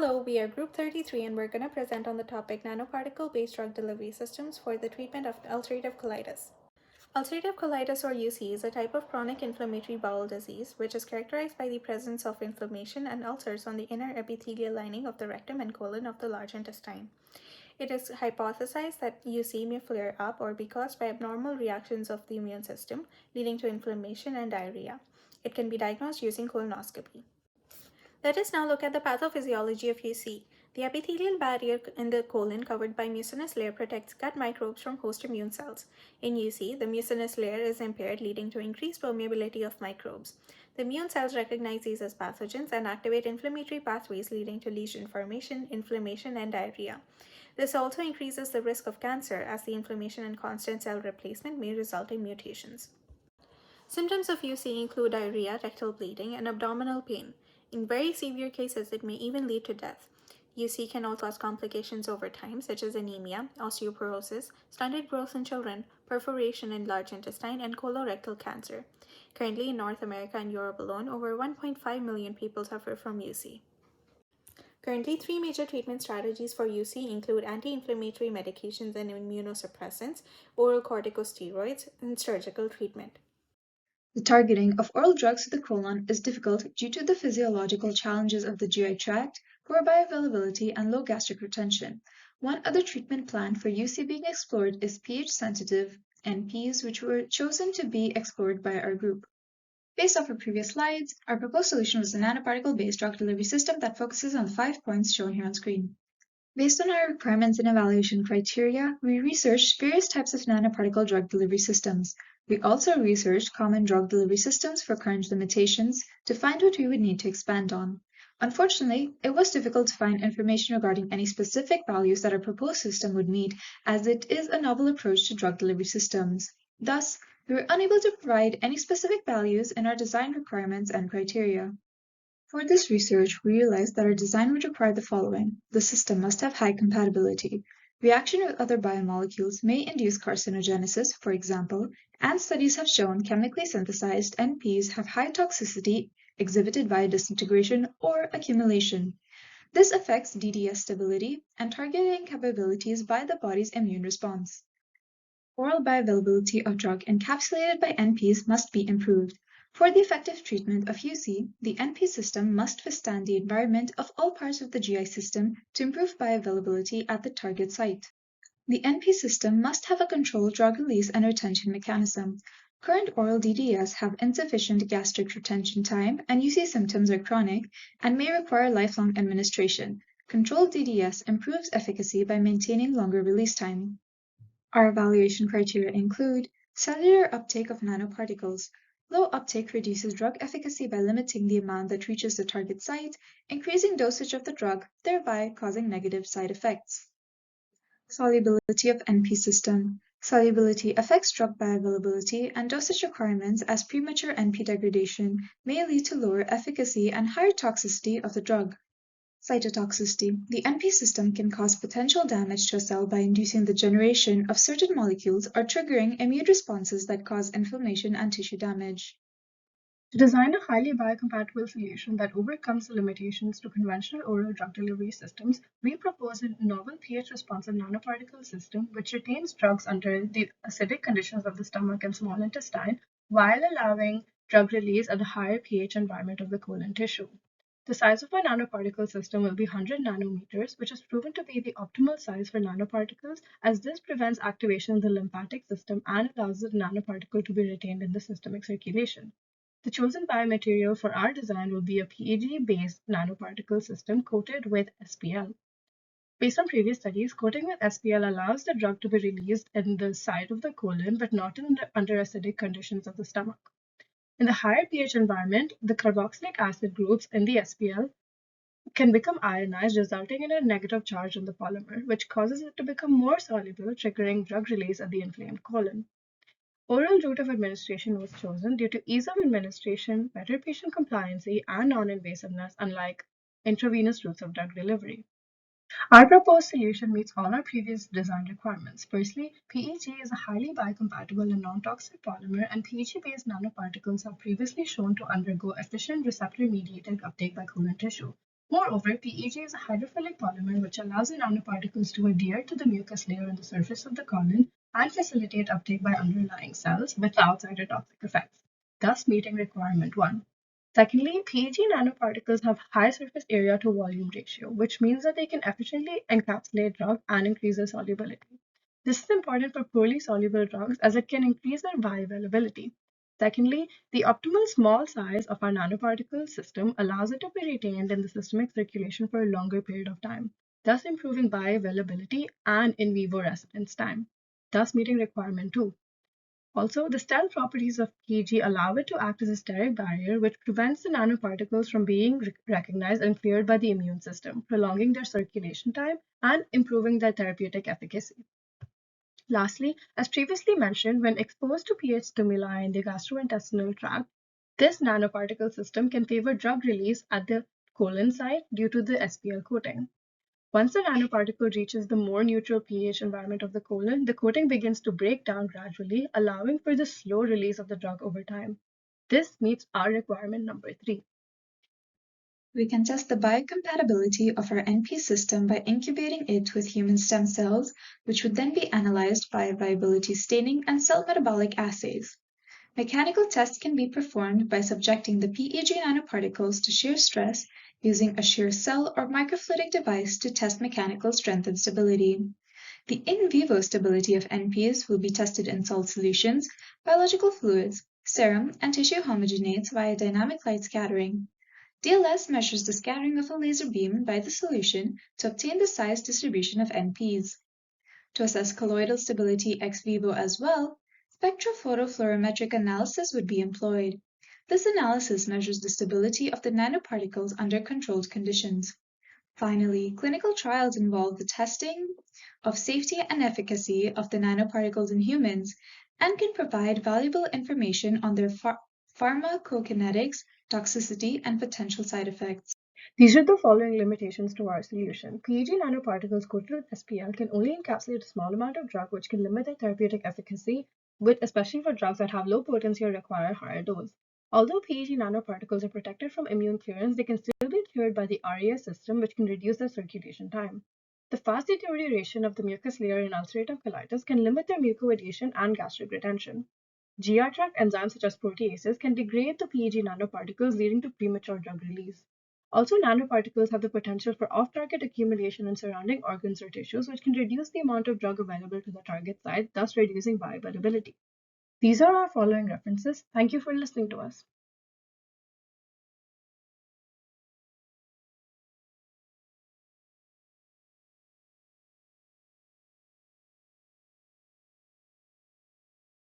Hello, we are Group 33 and we're going to present on the topic nanoparticle-based drug delivery systems for the treatment of ulcerative colitis. Ulcerative colitis or UC is a type of chronic inflammatory bowel disease which is characterized by the presence of inflammation and ulcers on the inner epithelial lining of the rectum and colon of the large intestine. It is hypothesized that UC may flare up or be caused by abnormal reactions of the immune system, leading to inflammation and diarrhea. It can be diagnosed using colonoscopy. Let us now look at the pathophysiology of UC. The epithelial barrier in the colon covered by mucinous layer protects gut microbes from host immune cells. In UC, the mucinous layer is impaired, leading to increased permeability of microbes. The immune cells recognize these as pathogens and activate inflammatory pathways, leading to lesion formation, inflammation, and diarrhea. This also increases the risk of cancer, as the inflammation and constant cell replacement may result in mutations. Symptoms of UC include diarrhea, rectal bleeding, and abdominal pain. In very severe cases, it may even lead to death. UC can also cause complications over time, such as anemia, osteoporosis, stunted growth in children, perforation in large intestine, and colorectal cancer. Currently, in North America and Europe alone, over 1.5 million people suffer from UC. Currently, three major treatment strategies for UC include anti-inflammatory medications and immunosuppressants, oral corticosteroids, and surgical treatment. The targeting of oral drugs to the colon is difficult due to the physiological challenges of the GI tract, poor bioavailability, and low gastric retention. One other treatment plan for UC being explored is pH-sensitive NPs, which were chosen to be explored by our group. Based off our previous slides, our proposed solution was a nanoparticle-based drug delivery system that focuses on the 5 points shown here on screen. Based on our requirements and evaluation criteria, we researched various types of nanoparticle drug delivery systems. We also researched common drug delivery systems for current limitations to find what we would need to expand on. Unfortunately, it was difficult to find information regarding any specific values that our proposed system would meet, as it is a novel approach to drug delivery systems. Thus, we were unable to provide any specific values in our design requirements and criteria. For this research, we realized that our design would require the following. The system must have high compatibility. Reaction with other biomolecules may induce carcinogenesis, for example, and studies have shown chemically synthesized NPs have high toxicity exhibited via disintegration or accumulation. This affects DDS stability and targeting capabilities by the body's immune response. Oral bioavailability of drug encapsulated by NPs must be improved. For the effective treatment of UC, the NP system must withstand the environment of all parts of the GI system to improve bioavailability at the target site. The NP system must have a controlled drug release and retention mechanism. Current oral DDS have insufficient gastric retention time, and UC symptoms are chronic and may require lifelong administration. Controlled DDS improves efficacy by maintaining longer release time. Our evaluation criteria include cellular uptake of nanoparticles. Low uptake reduces drug efficacy by limiting the amount that reaches the target site, increasing dosage of the drug, thereby causing negative side effects. Solubility of NP system. Solubility affects drug bioavailability and dosage requirements, as premature NP degradation may lead to lower efficacy and higher toxicity of the drug. Cytotoxicity. The NP system can cause potential damage to a cell by inducing the generation of certain molecules or triggering immune responses that cause inflammation and tissue damage. To design a highly biocompatible solution that overcomes the limitations to conventional oral drug delivery systems, we propose a novel pH-responsive nanoparticle system which retains drugs under the acidic conditions of the stomach and small intestine while allowing drug release at the higher pH environment of the colon tissue. The size of our nanoparticle system will be 100 nanometers, which is proven to be the optimal size for nanoparticles, as this prevents activation of the lymphatic system and allows the nanoparticle to be retained in the systemic circulation. The chosen biomaterial for our design will be a PEG-based nanoparticle system coated with SPL. Based on previous studies, coating with SPL allows the drug to be released in the side of the colon, but not under acidic conditions of the stomach. In the higher pH environment, the carboxylic acid groups in the SPL can become ionized, resulting in a negative charge on the polymer, which causes it to become more soluble, triggering drug release at the inflamed colon. Oral route of administration was chosen due to ease of administration, better patient compliancy, and non-invasiveness, unlike intravenous routes of drug delivery. Our proposed solution meets all our previous design requirements. Firstly, PEG is a highly biocompatible and non-toxic polymer, and PEG-based nanoparticles have previously shown to undergo efficient receptor-mediated uptake by colon tissue. Moreover, PEG is a hydrophilic polymer which allows the nanoparticles to adhere to the mucus layer on the surface of the colon and facilitate uptake by underlying cells without cytotoxic effects, thus meeting requirement 1. Secondly, PEG nanoparticles have high surface area to volume ratio, which means that they can efficiently encapsulate drug and increase their solubility. This is important for poorly soluble drugs as it can increase their bioavailability. Secondly, the optimal small size of our nanoparticle system allows it to be retained in the systemic circulation for a longer period of time, thus improving bioavailability and in vivo residence time, thus meeting requirement 2. Also, the stealth properties of PEG allow it to act as a steric barrier, which prevents the nanoparticles from being recognized and cleared by the immune system, prolonging their circulation time and improving their therapeutic efficacy. Lastly, as previously mentioned, when exposed to pH stimuli in the gastrointestinal tract, this nanoparticle system can favor drug release at the colon site due to the SPL coating. Once the nanoparticle reaches the more neutral pH environment of the colon, the coating begins to break down gradually, allowing for the slow release of the drug over time. This meets our requirement number 3. We can test the biocompatibility of our NP system by incubating it with human stem cells, which would then be analyzed via viability staining and cell metabolic assays. Mechanical tests can be performed by subjecting the PEG nanoparticles to shear stress using a shear cell or microfluidic device to test mechanical strength and stability. The in vivo stability of NPs will be tested in salt solutions, biological fluids, serum, and tissue homogenates via dynamic light scattering. DLS measures the scattering of a laser beam by the solution to obtain the size distribution of NPs. To assess colloidal stability ex vivo as well, spectrophotofluorometric analysis would be employed. This analysis measures the stability of the nanoparticles under controlled conditions. Finally, clinical trials involve the testing of safety and efficacy of the nanoparticles in humans and can provide valuable information on their pharmacokinetics, toxicity, and potential side effects. These are the following limitations to our solution. PEG nanoparticles coated with SPL can only encapsulate a small amount of drug, which can limit their therapeutic efficacy, especially for drugs that have low potency or require a higher dose. Although PEG nanoparticles are protected from immune clearance, they can still be cleared by the RAS system, which can reduce their circulation time. The fast deterioration of the mucus layer in ulcerative colitis can limit their mucoadhesion and gastric retention. GR tract enzymes such as proteases can degrade the PEG nanoparticles, leading to premature drug release. Also, nanoparticles have the potential for off-target accumulation in surrounding organs or tissues, which can reduce the amount of drug available to the target site, thus reducing bioavailability. These are our following references. Thank you for listening to us.